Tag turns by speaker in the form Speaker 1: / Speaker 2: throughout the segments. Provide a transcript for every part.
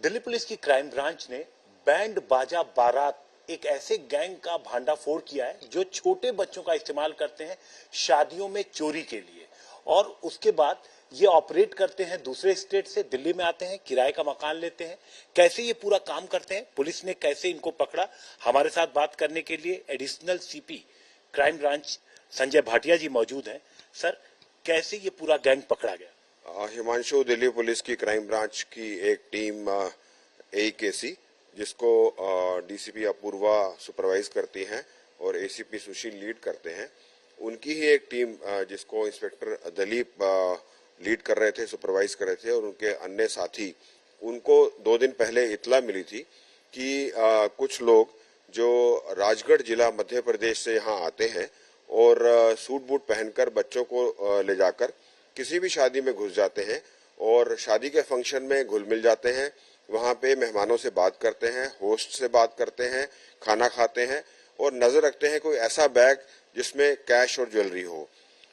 Speaker 1: Delhi police की crime branch ने band बाजा बारात एक ऐसे गैंग का भांडाफोड़ किया है जो छोटे बच्चों का इस्तेमाल करते हैं शादियों में चोरी के लिए, और उसके बाद ये ऑपरेट करते हैं दूसरे स्टेट से, दिल्ली में आते हैं, किराए का मकान लेते हैं। कैसे ये पूरा काम करते हैं, पुलिस ने कैसे इनको पकड़ा, हमारे साथ बात करने के लिए additional CP crime branch Sanjay Bhatia ji मौजूद हैं। सर, कैसे ये पूरा गैंग पकड़ा गया?
Speaker 2: हिमांशु, दिल्ली पुलिस की क्राइम ब्रांच की एक टीम AKC जिसको डीसीपी अपूर्वा सुपरवाइज करती हैं और एसीपी सुशील लीड करते हैं, उनकी ही एक टीम जिसको इंस्पेक्टर दलीप लीड कर रहे थे, सुपरवाइज कर रहे थे, और उनके अन्य साथी, उनको 2 दिन पहले इत्तला मिली थी कि कुछ लोग जो राजगढ़ जिला मध्य प्रदेश से यहाँ आते हैं और सूट बूट पहनकर बच्चों को ले जाकर किसी भी शादी में घुस जाते हैं और शादी के फंक्शन में घुल मिल जाते हैं। वहां पे मेहमानों से बात करते हैं, होस्ट से बात करते हैं, खाना खाते हैं और नजर रखते हैं कोई ऐसा बैग जिसमें कैश और ज्वेलरी हो।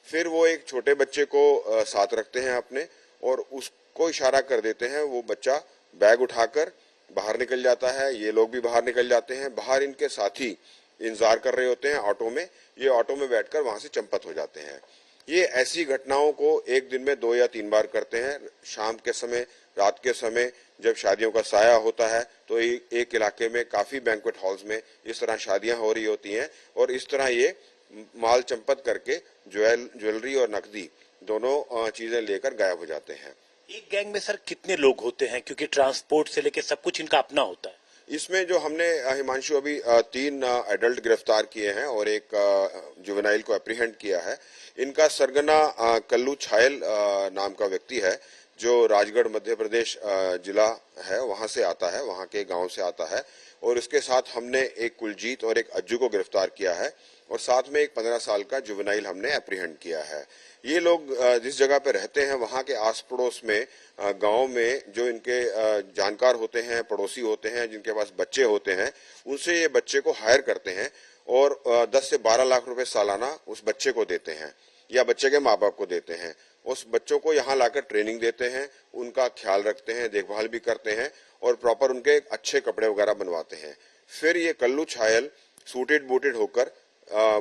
Speaker 2: फिर वो एक छोटे बच्चे को साथ रखते हैं अपने और उसको इशारा कर देते हैं। वो बच्चा बैग उठाकर बाहर निकल जाता है, ये लोग भी बाहर निकल जाते हैं। बाहर इनके साथी इंतजार कर रहे होते हैं ऑटो में, ये ऑटो में बैठकर वहां से चंपत हो जाते हैं। ये ऐसी घटनाओं को एक दिन में 2 या 3 बार करते हैं। शाम के समय, रात के समय जब शादियों का साया होता है तो एक इलाके में काफी बैंक्वेट हॉल्स में इस तरह शादियां हो रही होती हैं और इस तरह ये माल चंपत करके ज्वेलरी और नकदी दोनों चीजें लेकर गायब हो जाते हैं।
Speaker 1: एक गैंग में सर कितने लोग होते हैं, क्योंकि ट्रांसपोर्ट से लेकर सब कुछ इनका अपना होता है?
Speaker 2: इसमें जो हमने हिमांशु अभी 3 एडल्ट गिरफ्तार किए हैं और एक जुवेनाइल को एप्रीहेंड किया है। इनका सरगना कल्लू छायल नाम का व्यक्ति है जो राजगढ़ मध्य प्रदेश जिला है, वहां से आता है, वहां के गांव से आता है। और इसके साथ हमने एक कुलजीत और एक अज्जू को गिरफ्तार किया है और साथ में एक 15 साल का जुवेनाइल हमने एप्रीहेंड किया है। ये लोग जिस जगह पे रहते हैं वहां के आस पड़ोस में गांव में जो इनके जानकार होते हैं, पड़ोसी होते हैं, जिनके पास बच्चे होते हैं, उनसे ये बच्चे को हायर करते हैं और 10 से 12 लाख रुपए सालाना उस बच्चे को देते हैं या बच्चे के माँ बाप को देते हैं। उस बच्चों को यहाँ लाकर ट्रेनिंग देते हैं, उनका ख्याल रखते हैं, देखभाल भी करते हैं और प्रॉपर उनके अच्छे कपड़े वगैरह बनवाते हैं। फिर ये कल्लू छायल सूटेड बूटेड होकर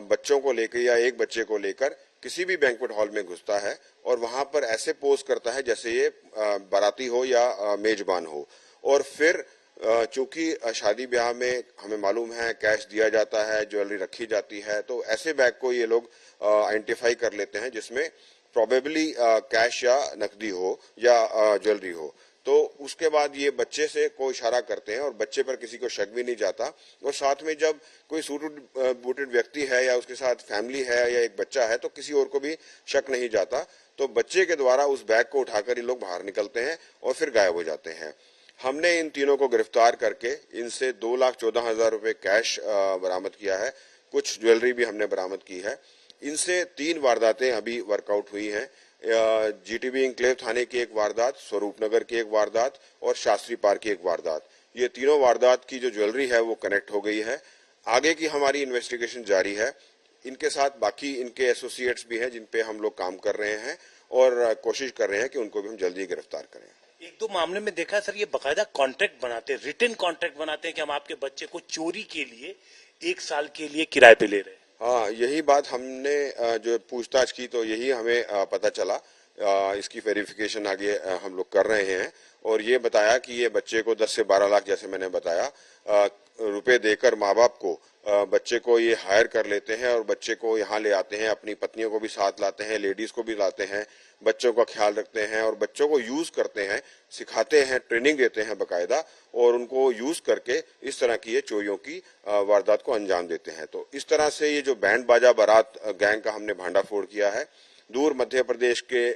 Speaker 2: बच्चों को लेकर या एक बच्चे को लेकर किसी भी बैंक्वेट हॉल में घुसता है और वहां पर ऐसे पोज करता है जैसे ये बाराती हो या मेजबान हो। और फिर चूंकि शादी ब्याह में हमें मालूम है कैश दिया जाता है, ज्वेलरी रखी जाती है, तो ऐसे बैग को ये लोग आइडेंटिफाई कर लेते हैं जिसमें प्रोबेबली कैश या नकदी हो या ज्वेलरी हो। तो उसके बाद ये बच्चे से को इशारा करते हैं और बच्चे पर किसी को शक भी नहीं जाता। और साथ में जब कोई सूटेड बूटेड व्यक्ति है या उसके साथ फैमिली है या एक बच्चा है तो किसी और को भी शक नहीं जाता। तो बच्चे के द्वारा उस बैग को उठाकर ये लोग बाहर निकलते हैं और फिर गायब हो जाते हैं। हमने इन तीनों को गिरफ्तार करके इनसे 2,14,000 रुपए कैश बरामद किया है। कुछ ज्वेलरी भी हमने बरामद की है। इनसे 3 वारदातें अभी वर्कआउट हुई हैं। जीटीबी इंक्लेव थाने की एक वारदात, स्वरूप नगर की एक वारदात और शास्त्री पार्क की एक वारदात। ये तीनों वारदात की जो ज्वेलरी है वो कनेक्ट हो गई है। आगे की हमारी इन्वेस्टिगेशन जारी है। इनके साथ बाकी इनके एसोसिएट्स भी हैं जिन पे हम लोग काम कर रहे हैं और कोशिश कर रहे हैं कि उनको भी हम जल्दी गिरफ्तार करें।
Speaker 1: 1-2 मामले में देखा है सर, ये बकायदा कॉन्ट्रैक्ट बनाते हैं, रिटन कॉन्ट्रैक्ट बनाते हैं कि हम आपके बच्चे को चोरी के लिए 1 साल के लिए किराए पे ले रहे हैं।
Speaker 2: हाँ, यही बात हमने जो पूछताछ की तो यही हमें पता चला। इसकी वेरिफिकेशन आगे हम लोग कर रहे हैं और ये बताया कि ये बच्चे को 10 से 12 लाख, जैसे मैंने बताया, रुपए देकर माँ बाप को बच्चे को ये हायर कर लेते हैं और बच्चे को यहाँ ले आते हैं, अपनी पत्नियों को भी साथ लाते हैं, लेडीज को भी लाते हैं, बच्चों का ख्याल रखते हैं और बच्चों को यूज करते हैं, सिखाते हैं, ट्रेनिंग देते हैं बकायदा, और उनको यूज करके इस तरह की ये चोरियों की वारदात को अंजाम देते हैं। तो इस तरह से ये जो बैंड बाजा बारात गैंग का हमने भांडाफोड़ किया है, दूर मध्य प्रदेश के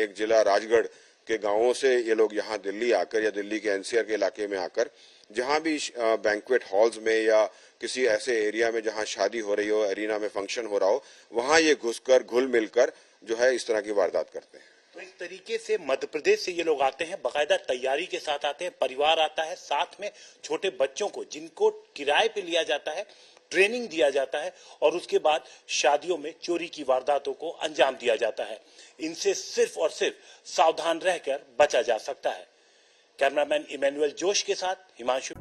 Speaker 2: एक जिला राजगढ़ के गांवों से ये लोग यहाँ दिल्ली आकर या दिल्ली के एनसीआर के इलाके में आकर जहां भी बैंक्वेट हॉल्स में या किसी ऐसे एरिया में जहां शादी हो रही हो, एरिना में फंक्शन हो रहा हो, वहां ये घुसकर घुल मिलकर जो है इस तरह की वारदात करते हैं।
Speaker 1: तो इस तरीके से मध्य प्रदेश से ये लोग आते हैं, बकायदा तैयारी के साथ आते हैं, परिवार आता है, साथ में छोटे बच्चों को जिनको किराए पे लिया जाता है, ट्रेनिंग दिया जाता है और उसके बाद शादियों में चोरी की वारदातों को अंजाम दिया जाता है। इनसे सिर्फ और सिर्फ सावधान रहकर बचा जा सकता है। कैमरामैन इमैनुअल जोश के साथ हिमांशु।